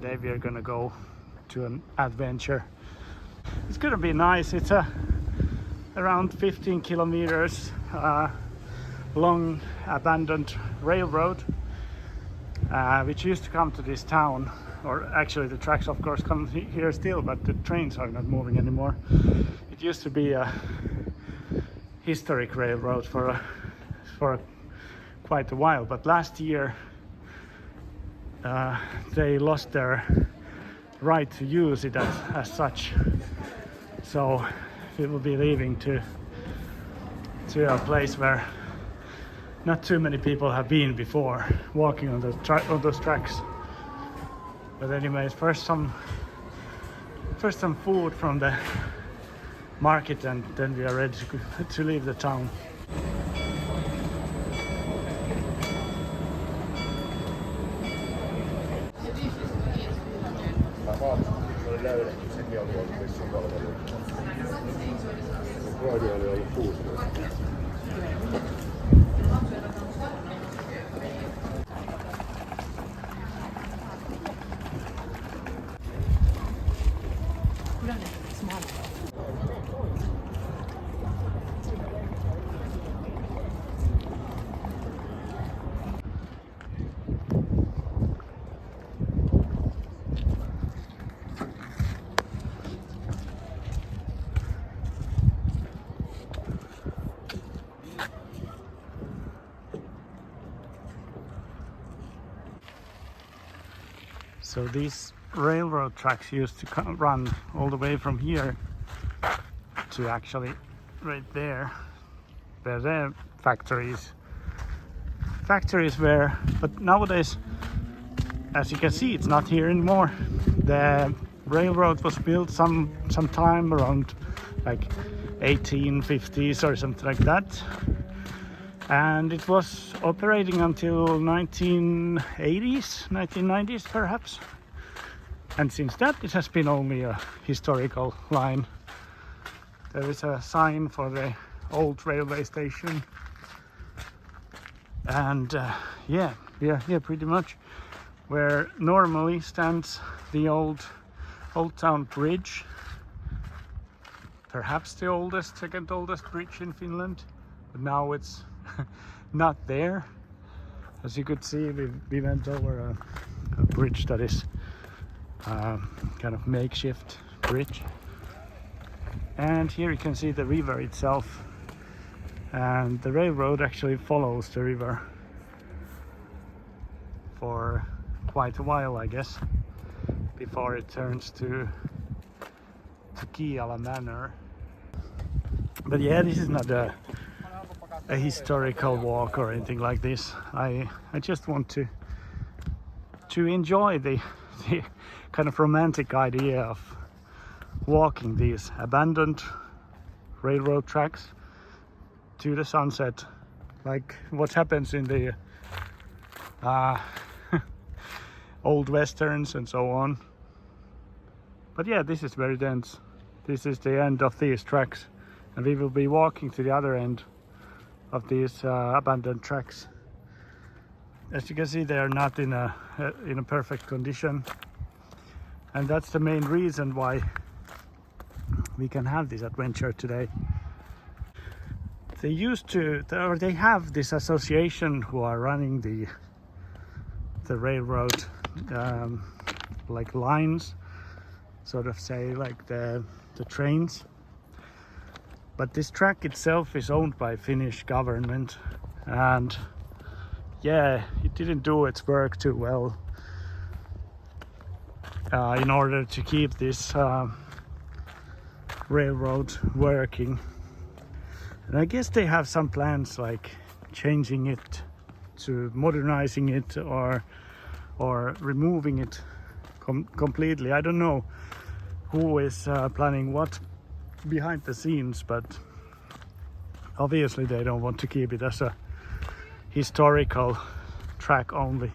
today we are gonna go to an adventure. It's gonna be nice. It's around 15 kilometers long abandoned railroad which used to come to this town, or actually the tracks of course come here still, but the trains are not moving anymore. It used to be a historic railroad for quite a while, but last year they lost their right to use it as such, so we will be leaving to a place where not too many people have been before, walking on those tracks. But anyways, first some food from the market, and then we are ready to leave the town. So these railroad tracks used to run all the way from here to actually right there, where the factories were. But nowadays, as you can see, it's not here anymore. The railroad was built some time around like 1850s or something like that, and it was operating until 1990s perhaps, and since that it has been only a historical line. There is a sign for the old railway station, and yeah, pretty much where normally stands the old town bridge, perhaps the second oldest bridge in Finland, but now it's not there. As you could see, we went over a bridge that is kind of makeshift bridge, and here you can see the river itself, and the railroad actually follows the river for quite a while, I guess, before it turns to Kiala Manor. But yeah, this is not a historical walk or anything like this. I just want to enjoy the kind of romantic idea of walking these abandoned railroad tracks to the sunset, like what happens in the old westerns and so on. But yeah, this is very dense. This is the end of these tracks, and we will be walking to the other end of these abandoned tracks. As you can see, they are not in a perfect condition, and that's the main reason why we can have this adventure today. They have this association who are running the railroad like lines, sort of say like the trains. But this track itself is owned by Finnish government, and yeah, it didn't do its work too well in order to keep this railroad working. And I guess they have some plans like changing it, to modernizing it, or removing it completely. I don't know who is planning what behind the scenes, but obviously they don't want to keep it as a historical track only.